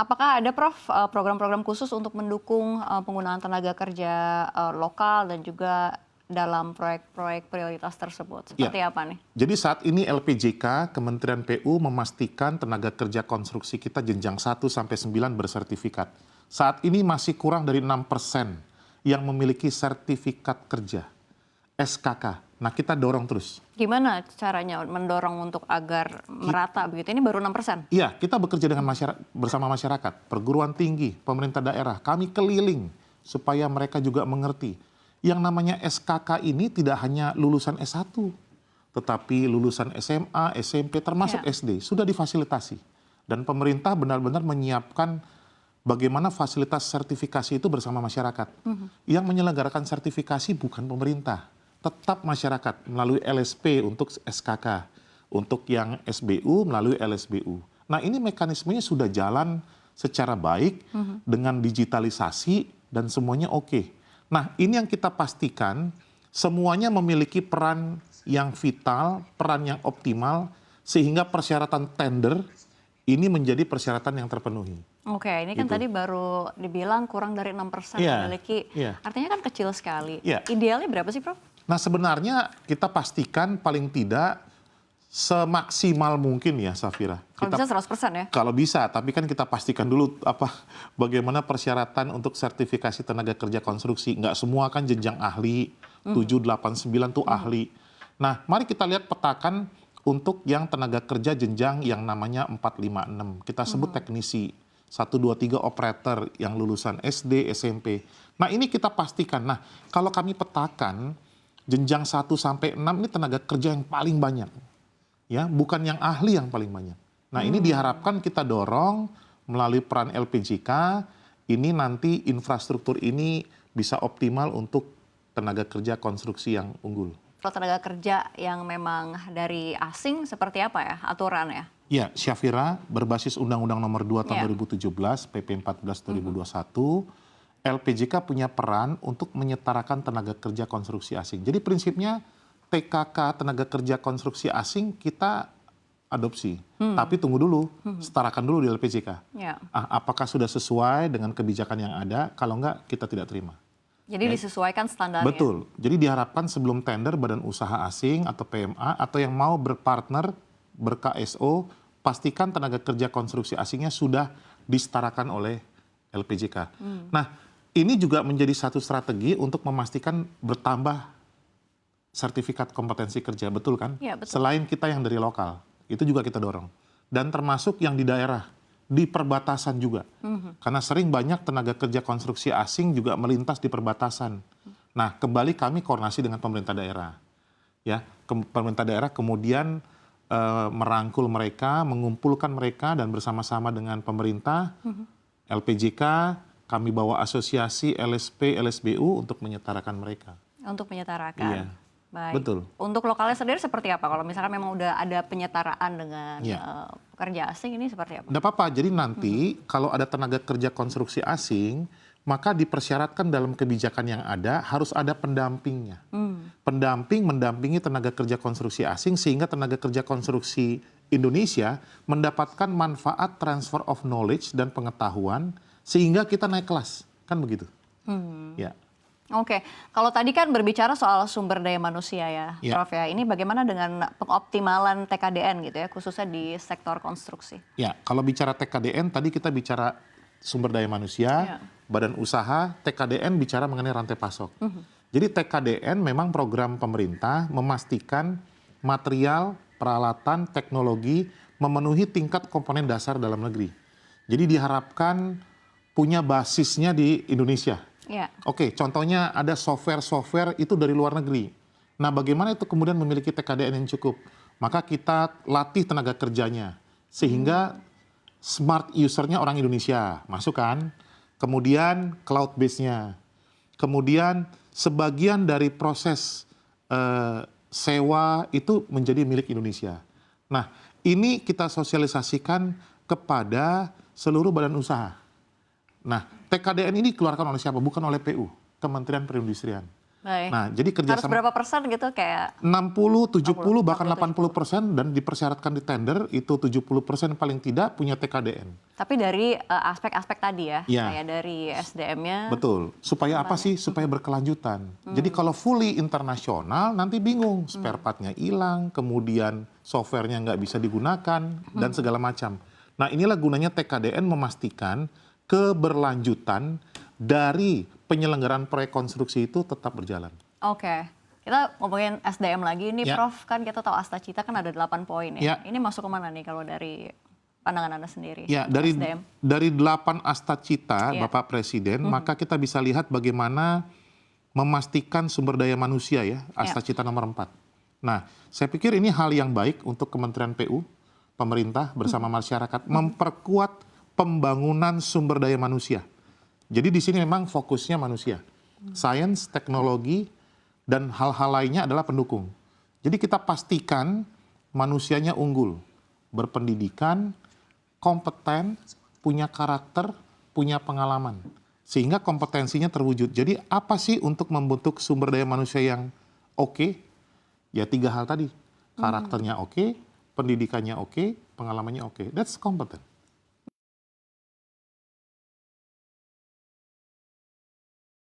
Apakah ada Prof, program-program khusus untuk mendukung, penggunaan tenaga kerja, lokal dan juga dalam proyek-proyek prioritas tersebut? Ya, Seperti apa nih? jadi saat ini LPJK, Kementerian PU memastikan tenaga kerja konstruksi kita jenjang 1 sampai 9 bersertifikat. Saat ini masih kurang dari 6% yang memiliki sertifikat kerja, SKK. Nah, kita dorong terus. Gimana caranya mendorong untuk agar merata begitu? Ini baru 6%? Iya, kita bekerja dengan bersama masyarakat, perguruan tinggi, pemerintah daerah. Kami keliling supaya mereka juga mengerti. Yang namanya SKK ini tidak hanya lulusan S1, tetapi lulusan SMA, SMP, termasuk Ya. SD, sudah difasilitasi. Dan pemerintah benar-benar menyiapkan bagaimana fasilitas sertifikasi itu bersama masyarakat. Yang menyelenggarakan sertifikasi bukan pemerintah, tetap masyarakat melalui LSP untuk SKK. Untuk yang SBU melalui LSBU. Nah, ini mekanismenya sudah jalan secara baik dengan digitalisasi dan semuanya oke. Nah, ini yang kita pastikan semuanya memiliki peran yang vital, peran yang optimal, sehingga persyaratan tender ini menjadi persyaratan yang terpenuhi. Oke, ini kan Gitu. tadi baru dibilang kurang dari 6% Iya, memiliki, iya. artinya kan kecil sekali. Iya. Idealnya berapa sih, Prof? Nah, sebenarnya kita pastikan paling tidak semaksimal mungkin ya, Safira. Kalau bisa 100% ya? Kalau bisa, tapi kan kita pastikan dulu bagaimana persyaratan untuk sertifikasi tenaga kerja konstruksi. Nggak semua kan jenjang ahli, 7, 8, 9 tuh ahli. Nah, mari kita lihat petakan untuk yang tenaga kerja jenjang yang namanya 4, 5, 6. Kita sebut teknisi, 1, 2, 3 operator yang lulusan SD, SMP. Nah, ini kita pastikan. Nah, kalau kami petakan, jenjang 1 sampai 6 ini tenaga kerja yang paling banyak. Ya, bukan yang ahli yang paling banyak. Nah, ini diharapkan kita dorong melalui peran LPJK, ini nanti infrastruktur ini bisa optimal untuk tenaga kerja konstruksi yang unggul. Kalau tenaga kerja yang memang dari asing seperti apa ya aturan ya? Ya, Syafira, berbasis Undang-Undang Nomor 2 Tahun Ya. 2017, PP 14 2021, LPJK punya peran untuk menyetarakan tenaga kerja konstruksi asing. Jadi prinsipnya TKK tenaga kerja konstruksi asing kita adopsi. Tapi tunggu dulu, setarakan dulu di LPJK. Ya. Apakah sudah sesuai dengan kebijakan yang ada? Kalau enggak, kita tidak terima. Jadi disesuaikan standarnya. Betul. Jadi diharapkan sebelum tender badan usaha asing atau PMA atau yang mau berpartner ber-KSO, pastikan tenaga kerja konstruksi asingnya sudah disetarakan oleh LPJK. Nah, ini juga menjadi satu strategi untuk memastikan bertambah sertifikat kompetensi kerja, betul kan? Ya, betul. Selain kita yang dari lokal, itu juga kita dorong. Dan termasuk yang di daerah, di perbatasan juga. Karena sering banyak tenaga kerja konstruksi asing juga melintas di perbatasan. Nah, kembali kami koordinasi dengan pemerintah daerah. Ya, pemerintah daerah kemudian merangkul mereka, mengumpulkan mereka, dan bersama-sama dengan pemerintah, LPJK, kami bawa asosiasi LSP, LSBU untuk menyetarakan mereka. Untuk menyetarakan. Iya. Baik. Betul. Untuk lokalnya sendiri seperti apa? Kalau misalkan memang udah ada penyetaraan dengan Iya. pekerja asing ini seperti apa? Nggak apa-apa, jadi nanti kalau ada tenaga kerja konstruksi asing, maka dipersyaratkan dalam kebijakan yang ada harus ada pendampingnya. Pendamping mendampingi tenaga kerja konstruksi asing sehingga tenaga kerja konstruksi Indonesia mendapatkan manfaat transfer of knowledge dan pengetahuan sehingga kita naik kelas. Kan begitu. Ya. Oke, kalau tadi kan berbicara soal sumber daya manusia ya, Ya. Prof ya. Ini bagaimana dengan pengoptimalan TKDN gitu ya, khususnya di sektor konstruksi? Ya, kalau bicara TKDN tadi kita bicara sumber daya manusia, Ya. badan usaha, TKDN bicara mengenai rantai pasok. Jadi TKDN memang program pemerintah memastikan material, peralatan, teknologi memenuhi tingkat komponen dasar dalam negeri. Jadi diharapkan punya basisnya di Indonesia. Ya. Oke, contohnya ada software-software itu dari luar negeri. Nah, bagaimana itu kemudian memiliki TKDN yang cukup? Maka kita latih tenaga kerjanya sehingga smart usernya orang Indonesia, masuk kan? Kemudian cloud base-nya. Kemudian sebagian dari proses sewa itu menjadi milik Indonesia. Nah, ini kita sosialisasikan kepada seluruh badan usaha. Nah, TKDN ini dikeluarkan oleh siapa? Bukan oleh PU, Kementerian Perindustrian. Baik. Nah, jadi Harus kerjasama berapa persen gitu kayak 60, 70, 60, bahkan 70. 80%, dan dipersyaratkan di tender itu 70% paling tidak punya TKDN. Tapi dari aspek-aspek tadi ya, Ya, kayak dari SDM-nya. betul. Supaya apa sih? Supaya berkelanjutan. Jadi kalau fully internasional nanti bingung, spare part-nya hilang, kemudian software-nya nggak bisa digunakan, dan segala macam. Nah, inilah gunanya TKDN memastikan keberlanjutan dari penyelenggaraan proyek konstruksi itu tetap berjalan. Oke. Kita ngomongin SDM lagi nih, Ya. Prof. Kan kita tahu Astacita kan ada 8 poin ya. Ya. Ini masuk kemana nih kalau dari pandangan Anda sendiri? Ya, untuk dari SDM? dari 8 Astacita Ya. Bapak Presiden, maka kita bisa lihat bagaimana memastikan sumber daya manusia ya, Astacita nomor 4. Nah, saya pikir ini hal yang baik untuk Kementerian PU, pemerintah bersama masyarakat memperkuat pembangunan sumber daya manusia. Jadi di sini memang fokusnya manusia. Sains, teknologi, dan hal-hal lainnya adalah pendukung. Jadi kita pastikan manusianya unggul, berpendidikan, kompeten, punya karakter, punya pengalaman. Sehingga kompetensinya terwujud. Jadi apa sih untuk membentuk sumber daya manusia yang oke? Ya 3 hal tadi. Karakternya oke, pendidikannya oke, pengalamannya oke. That's competent.